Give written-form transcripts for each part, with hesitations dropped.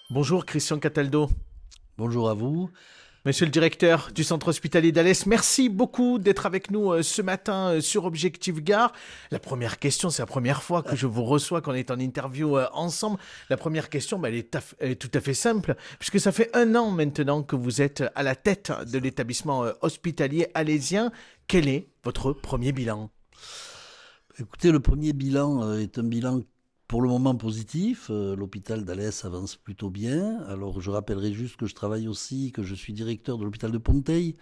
Bonjour Christian Cataldo. Bonjour à vous. Monsieur le directeur du centre hospitalier d'Alès, merci beaucoup d'être avec nous ce matin sur Objectif Gare. La première question, c'est la première fois que je vous reçois, qu'on est en interview ensemble. La première question, elle est tout à fait simple, puisque ça fait 1 an maintenant que vous êtes à la tête de l'établissement hospitalier alésien. Quel est votre premier bilan ? Écoutez, le premier bilan est un bilan pour le moment positif. L'hôpital d'Alès avance plutôt bien. Alors je rappellerai juste que je travaille aussi, que je suis directeur de l'hôpital de Ponteille,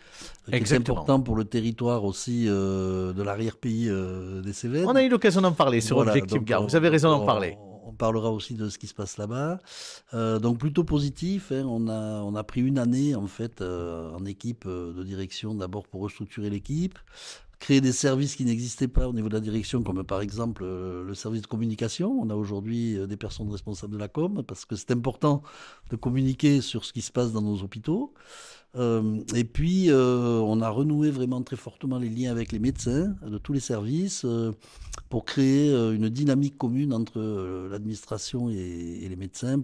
qui est important pour le territoire aussi de l'arrière-pays des Cévennes. On a eu l'occasion d'en parler sur Objectif Gare, vous avez raison d'en parler. On parlera aussi de ce qui se passe là-bas. Donc plutôt positif. On a pris 1 année en fait en équipe de direction, d'abord pour restructurer l'équipe, créer des services qui n'existaient pas au niveau de la direction, comme par exemple le service de communication. On a aujourd'hui des personnes responsables de la com, parce que c'est important de communiquer sur ce qui se passe dans nos hôpitaux. Et puis, on a renoué vraiment très fortement les liens avec les médecins de tous les services pour créer une dynamique commune entre l'administration et les médecins.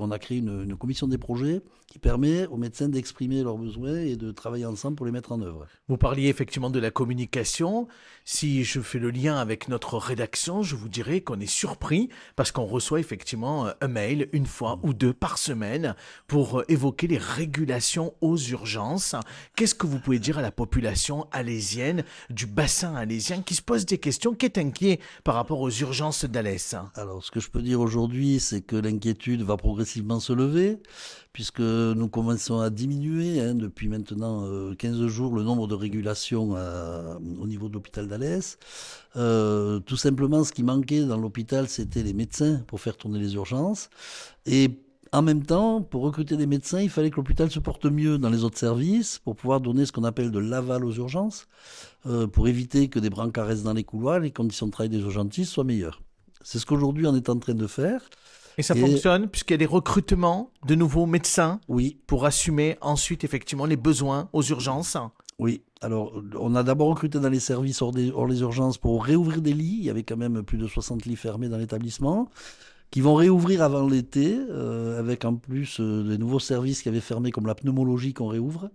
On a créé une commission des projets qui permet aux médecins d'exprimer leurs besoins et de travailler ensemble pour les mettre en œuvre. Vous parliez effectivement de la communication. Si je fais le lien avec notre rédaction, je vous dirais qu'on est surpris parce qu'on reçoit effectivement un mail 1 fois ou 2 par semaine pour évoquer les régulations aux urgences. Qu'est-ce que vous pouvez dire à la population alésienne, du bassin alésien, qui se pose des questions, qui est inquiet par rapport aux urgences d'Alès ? Alors, ce que je peux dire aujourd'hui, c'est que l'inquiétude va progressivement se lever, puisque nous commençons à diminuer depuis maintenant 15 jours le nombre de régulations au niveau de l'hôpital d'Alès. Tout simplement, ce qui manquait dans l'hôpital, c'était les médecins pour faire tourner les urgences. Et en même temps, pour recruter des médecins, il fallait que l'hôpital se porte mieux dans les autres services pour pouvoir donner ce qu'on appelle de l'aval aux urgences, pour éviter que des brancards restent dans les couloirs, les conditions de travail des urgentistes soient meilleures. C'est ce qu'aujourd'hui on est en train de faire. Et ça fonctionne puisqu'il y a des recrutements de nouveaux médecins, oui, pour assumer ensuite effectivement les besoins aux urgences. Oui, alors on a d'abord recruté dans les services hors les urgences pour réouvrir des lits. Il y avait quand même plus de 60 lits fermés dans l'établissement, qui vont réouvrir avant l'été, avec en plus des nouveaux services qui avaient fermé, comme la pneumologie, qu'on réouvre.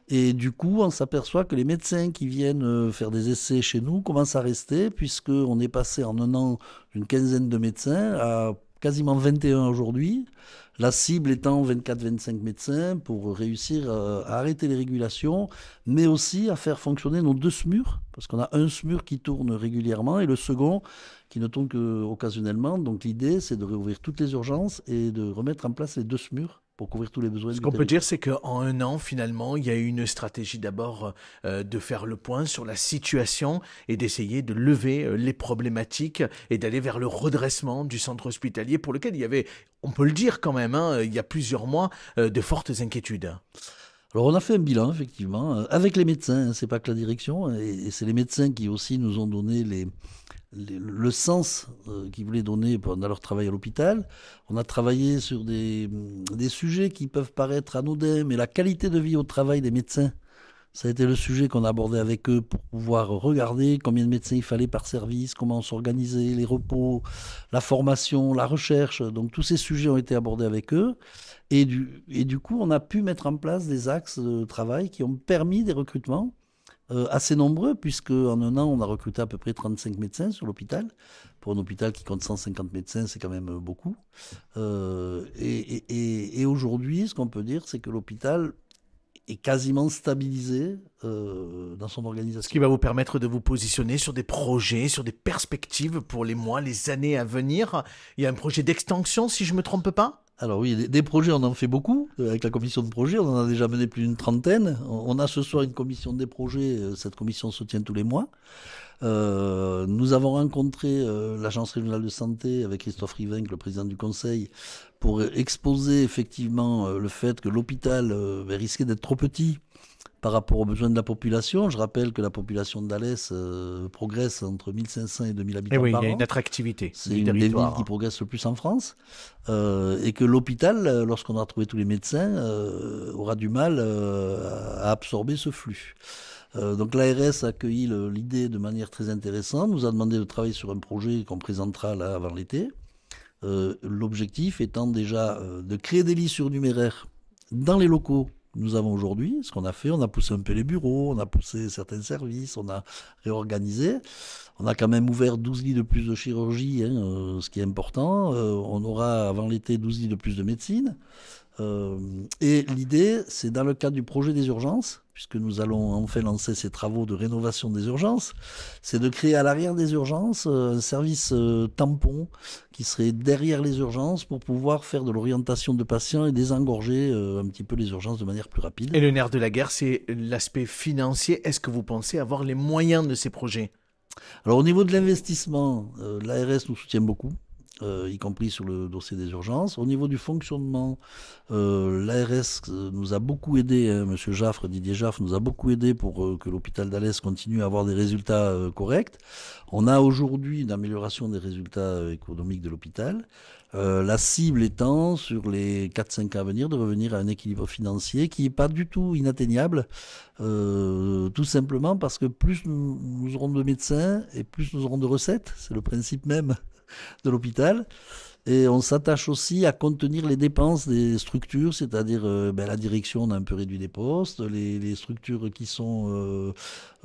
Et du coup, on s'aperçoit que les médecins qui viennent faire des essais chez nous commencent à rester, puisqu'on est passé en 1 an d'une quinzaine de médecins à quasiment 21 aujourd'hui. La cible étant 24-25 médecins pour réussir à arrêter les régulations, mais aussi à faire fonctionner nos 2 SMUR, parce qu'on a un SMUR qui tourne régulièrement et le second qui ne tourne qu'occasionnellement. Donc l'idée, c'est de réouvrir toutes les urgences et de remettre en place les 2 SMUR pour couvrir tous les besoins. Ce qu'on peut dire, c'est qu'en 1 an, finalement, il y a eu une stratégie d'abord de faire le point sur la situation et d'essayer de lever les problématiques et d'aller vers le redressement du centre hospitalier pour lequel il y avait, on peut le dire quand même, il y a plusieurs mois, de fortes inquiétudes. Alors on a fait un bilan, effectivement, avec les médecins, c'est pas que la direction, et c'est les médecins qui aussi nous ont donné le sens qu'ils voulaient donner pendant leur travail à l'hôpital. On a travaillé sur des sujets qui peuvent paraître anodins, mais la qualité de vie au travail des médecins, ça a été le sujet qu'on a abordé avec eux pour pouvoir regarder combien de médecins il fallait par service, comment s'organiser, les repos, la formation, la recherche. Donc tous ces sujets ont été abordés avec eux. Et du coup, on a pu mettre en place des axes de travail qui ont permis des recrutements assez nombreux, puisque en 1 an, on a recruté à peu près 35 médecins sur l'hôpital. Pour un hôpital qui compte 150 médecins, c'est quand même beaucoup. Et aujourd'hui, ce qu'on peut dire, c'est que l'hôpital est quasiment stabilisé dans son organisation. Ce qui va vous permettre de vous positionner sur des projets, sur des perspectives pour les mois, les années à venir. Il y a un projet d'extension, si je ne me trompe pas ? Alors oui, des projets, on en fait beaucoup. Avec la commission de projet, on en a déjà mené plus d'une 30aine. On a ce soir une commission des projets. Cette commission se tient tous les mois. Nous avons rencontré l'Agence régionale de santé avec Christophe Rivenc, le président du conseil, pour exposer effectivement le fait que l'hôpital risquait d'être trop petit par rapport aux besoins de la population. Je rappelle que la population d'Alès progresse entre 1500 et 2000 habitants par an. Et oui, il y a une attractivité. C'est une des villes qui progresse le plus en France. Et que l'hôpital, lorsqu'on a retrouvé tous les médecins, aura du mal à absorber ce flux. Donc l'ARS a accueilli l'idée de manière très intéressante, nous a demandé de travailler sur un projet qu'on présentera là avant l'été. L'objectif étant déjà de créer des lits surnuméraires dans les locaux que nous avons aujourd'hui. Ce qu'on a fait, on a poussé un peu les bureaux, on a poussé certains services, on a réorganisé. On a quand même ouvert 12 lits de plus de chirurgie, ce qui est important. On aura avant l'été 12 lits de plus de médecine. Et l'idée, c'est dans le cadre du projet des urgences, puisque nous allons enfin lancer ces travaux de rénovation des urgences, c'est de créer à l'arrière des urgences un service tampon qui serait derrière les urgences pour pouvoir faire de l'orientation de patients et désengorger un petit peu les urgences de manière plus rapide. Et le nerf de la guerre, c'est l'aspect financier. Est-ce que vous pensez avoir les moyens de ces projets? Alors au niveau de l'investissement, l'ARS nous soutient beaucoup. Y compris sur le dossier des urgences. Au niveau du fonctionnement, l'ARS nous a beaucoup aidé, Monsieur Jaffre, Didier Jaffre nous a beaucoup aidé pour que l'hôpital d'Alès continue à avoir des résultats corrects. On a aujourd'hui une amélioration des résultats économiques de l'hôpital. La cible étant, sur les 4-5 ans à venir, de revenir à un équilibre financier qui n'est pas du tout inatteignable, tout simplement parce que plus nous aurons de médecins et plus nous aurons de recettes, c'est le principe même de l'hôpital. Et on s'attache aussi à contenir les dépenses des structures, c'est-à-dire la direction, on a un peu réduit les postes, les structures qui sont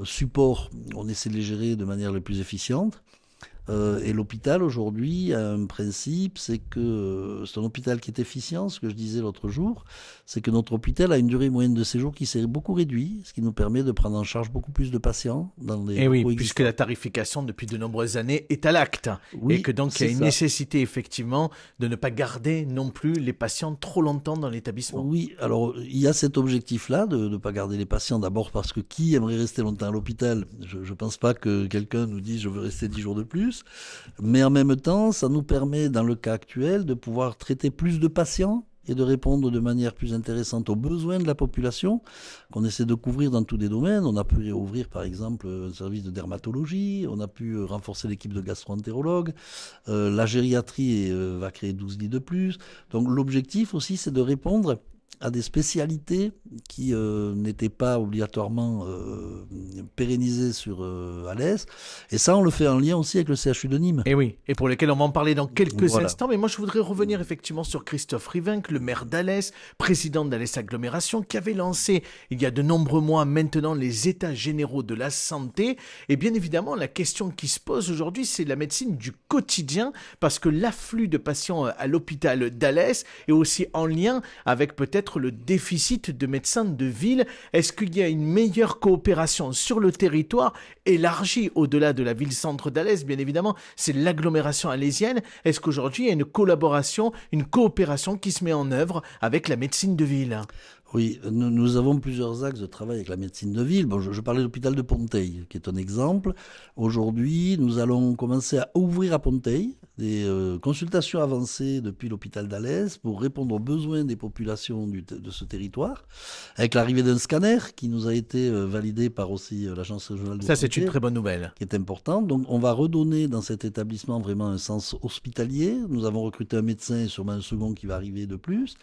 support, on essaie de les gérer de manière la plus efficiente. Et l'hôpital aujourd'hui a un principe, c'est que c'est un hôpital qui est efficient. Ce que je disais l'autre jour, c'est que notre hôpital a une durée moyenne de séjour qui s'est beaucoup réduite, ce qui nous permet de prendre en charge beaucoup plus de patients dans les Et oui, locaux puisque existants. la tarification depuis de nombreuses années est à l'acte. Oui, Et que donc il y a c'est une ça. nécessité effectivement de ne pas garder non plus les patients trop longtemps dans l'établissement. Oui, alors il y a cet objectif-là de ne pas garder les patients, d'abord parce que qui aimerait rester longtemps à l'hôpital? Je ne pense pas que quelqu'un nous dise je veux rester 10 jours de plus, mais en même temps, ça nous permet dans le cas actuel de pouvoir traiter plus de patients et de répondre de manière plus intéressante aux besoins de la population qu'on essaie de couvrir dans tous les domaines. On a pu ouvrir par exemple un service de dermatologie, on a pu renforcer l'équipe de gastro-entérologues, la gériatrie va créer 12 lits de plus. Donc l'objectif aussi c'est de répondre à des spécialités qui n'étaient pas obligatoirement pérennisées sur Alès. Et ça, on le fait en lien aussi avec le CHU de Nîmes. Et oui, et pour lesquels on va en parler dans quelques Voilà. instants. Mais moi, je voudrais revenir effectivement sur Christophe Rivinc, le maire d'Alès, président d'Alès Agglomération, qui avait lancé il y a de nombreux mois maintenant les états généraux de la santé. Et bien évidemment, la question qui se pose aujourd'hui, c'est la médecine du quotidien, parce que l'afflux de patients à l'hôpital d'Alès est aussi en lien avec peut-être le déficit de médecins de ville. Est-ce qu'il y a une meilleure coopération sur le territoire élargie au-delà de la ville-centre d'Alès? Bien évidemment, c'est l'agglomération alésienne. Est-ce qu'aujourd'hui, il y a une collaboration, une coopération qui se met en œuvre avec la médecine de ville? Oui, nous avons plusieurs axes de travail avec la médecine de ville. Bon, je parlais de l'hôpital de Ponteil, qui est un exemple. Aujourd'hui, nous allons commencer à ouvrir à Ponteil des consultations avancées depuis l'hôpital d'Alès pour répondre aux besoins des populations de ce territoire, avec l'arrivée d'un scanner qui nous a été validé par aussi l'Agence régionale de Ça, santé. c'est une très bonne nouvelle. Qui est important. Donc, on va redonner dans cet établissement vraiment un sens hospitalier. Nous avons recruté un médecin et sûrement un second qui va arriver de plus.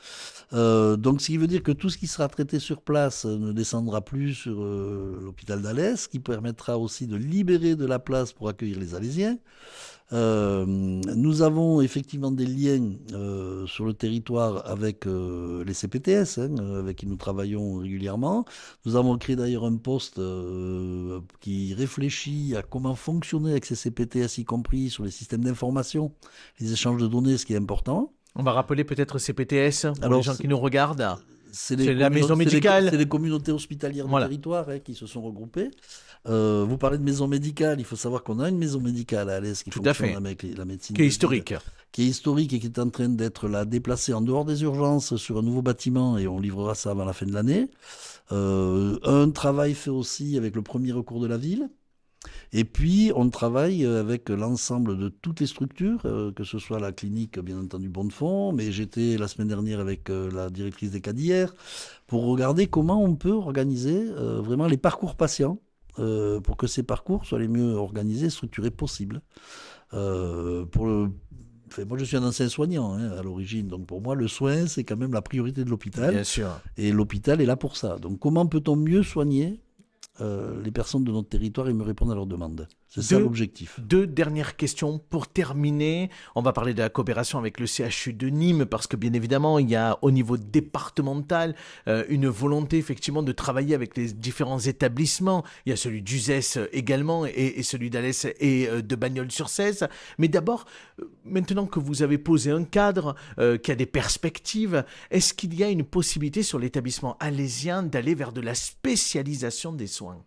Donc, ce qui veut dire que tout ce qui sera traité sur place ne descendra plus sur l'hôpital d'Alès, ce qui permettra aussi de libérer de la place pour accueillir les Alésiens. Nous avons effectivement des liens sur le territoire avec les CPTS, avec qui nous travaillons régulièrement. Nous avons créé d'ailleurs un poste qui réfléchit à comment fonctionner avec ces CPTS, y compris sur les systèmes d'information, les échanges de données, ce qui est important. On va rappeler peut-être CPTS pour Alors, les gens qui nous regardent. C'est la maison médicale. C'est les communautés hospitalières du territoire qui se sont regroupées. Vous parlez de maison médicale, il faut savoir qu'on a une maison médicale à Alès qui fonctionne avec la médecine qui est historique. Qui est historique et qui est en train d'être là déplacée en dehors des urgences sur un nouveau bâtiment et on livrera ça avant la fin de l'année. Un travail fait aussi avec le premier recours de la ville. Et puis, on travaille avec l'ensemble de toutes les structures, que ce soit la clinique, bien entendu, Bonnefond, mais j'étais la semaine dernière avec la directrice des cas d'hier, pour regarder comment on peut organiser vraiment les parcours patients, pour que ces parcours soient les mieux organisés et structurés possibles. Moi, je suis un ancien soignant à l'origine, donc pour moi, le soin, c'est quand même la priorité de l'hôpital. Bien sûr. Et l'hôpital est là pour ça. Donc, comment peut-on mieux soigner les personnes de notre territoire et me répondre à leurs demandes. C'est ça l'objectif. 2 dernières questions pour terminer. On va parler de la coopération avec le CHU de Nîmes parce que bien évidemment, il y a au niveau départemental une volonté effectivement de travailler avec les différents établissements. Il y a celui d'Uzès également et celui d'Alès et de Bagnols-sur-Cèze. Mais d'abord, maintenant que vous avez posé un cadre, qu'il y a des perspectives, est-ce qu'il y a une possibilité sur l'établissement alésien d'aller vers de la spécialisation des soins ?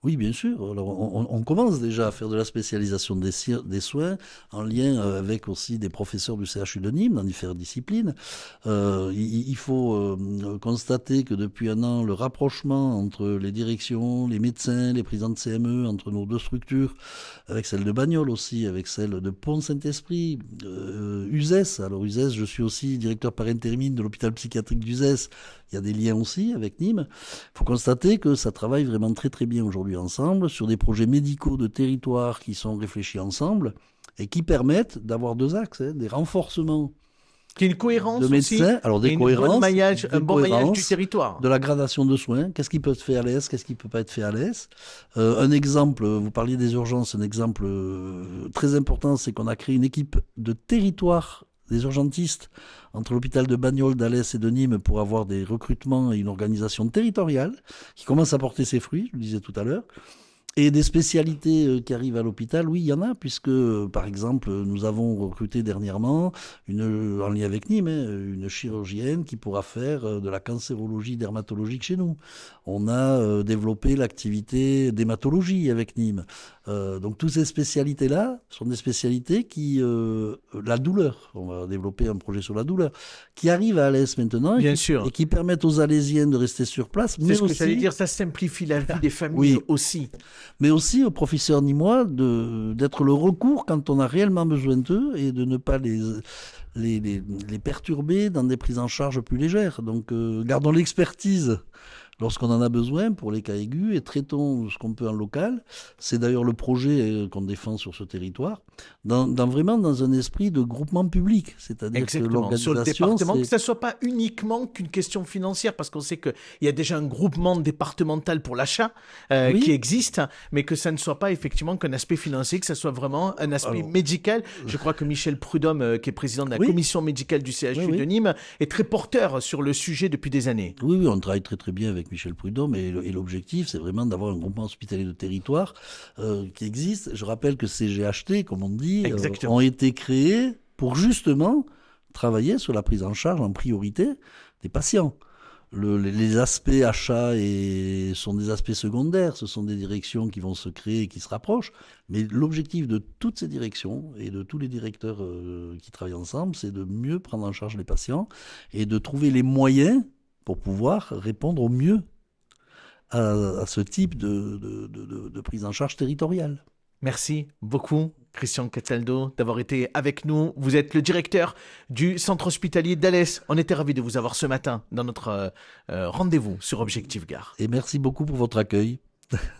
Oui, bien sûr. Alors, on commence déjà à faire de la spécialisation des soins en lien avec aussi des professeurs du CHU de Nîmes dans différentes disciplines. Il faut constater que depuis un an, le rapprochement entre les directions, les médecins, les présidents de CME, entre nos 2 structures, avec celle de Bagnols aussi, avec celle de Pont-Saint-Esprit, Uzès. Alors Uzès, je suis aussi directeur par intérim de l'hôpital psychiatrique d'Uzès. Il y a des liens aussi avec Nîmes. Il faut constater que ça travaille vraiment très très bien aujourd'hui ensemble sur des projets médicaux de territoire qui sont réfléchis ensemble et qui permettent d'avoir 2 axes, des renforcements qu'il y ait une cohérence de médecins, aussi, alors des cohérences, un bon maillage du territoire. De la gradation de soins, qu'est-ce qui peut être fait à l'Est, qu'est-ce qui ne peut pas être fait à l'Est. Un exemple, vous parliez des urgences, un exemple très important, c'est qu'on a créé une équipe de territoire des urgentistes entre l'hôpital de Bagnols, d'Alès et de Nîmes pour avoir des recrutements et une organisation territoriale qui commence à porter ses fruits, je le disais tout à l'heure. Et des spécialités qui arrivent à l'hôpital, oui, il y en a, puisque, par exemple, nous avons recruté dernièrement, en lien avec Nîmes, une chirurgienne qui pourra faire de la cancérologie dermatologique chez nous. On a développé l'activité d'hématologie avec Nîmes. Donc, toutes ces spécialités-là sont des spécialités qui... la douleur, on va développer un projet sur la douleur, qui arrive à Alès maintenant Bien sûr. Et qui permettent aux Alésiennes de rester sur place. C'est ce que j'allais dire, ça simplifie la vie des familles aussi. Mais aussi aux professeurs nîmois d'être le recours quand on a réellement besoin d'eux et de ne pas les perturber dans des prises en charge plus légères. Donc gardons l'expertise lorsqu'on en a besoin pour les cas aigus et traitons ce qu'on peut en local. C'est d'ailleurs le projet qu'on défend sur ce territoire, vraiment dans un esprit de groupement public. C'est-à-dire que l'organisation... Sur le département, que ça ne soit pas uniquement qu'une question financière, parce qu'on sait qu'il y a déjà un groupement départemental pour l'achat qui existe, mais que ça ne soit pas effectivement qu'un aspect financier, que ça soit vraiment un aspect médical. Je crois que Michel Prudhomme, qui est président de la commission médicale du CHU de Nîmes, est très porteur sur le sujet depuis des années. Oui, on travaille très très bien avec Michel Prudhomme et l'objectif, c'est vraiment d'avoir un groupement hospitalier de territoire qui existe. Je rappelle que ces GHT, comme on dit, ont été créés pour justement travailler sur la prise en charge en priorité des patients. Les aspects achats sont des aspects secondaires, ce sont des directions qui vont se créer et qui se rapprochent, mais l'objectif de toutes ces directions et de tous les directeurs qui travaillent ensemble, c'est de mieux prendre en charge les patients et de trouver les moyens pour pouvoir répondre au mieux à ce type de prise en charge territoriale. Merci beaucoup, Christian Cataldo, d'avoir été avec nous. Vous êtes le directeur du centre hospitalier d'Alès. On était ravis de vous avoir ce matin dans notre rendez-vous sur Objectif Gare. Et merci beaucoup pour votre accueil.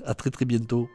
À très très bientôt.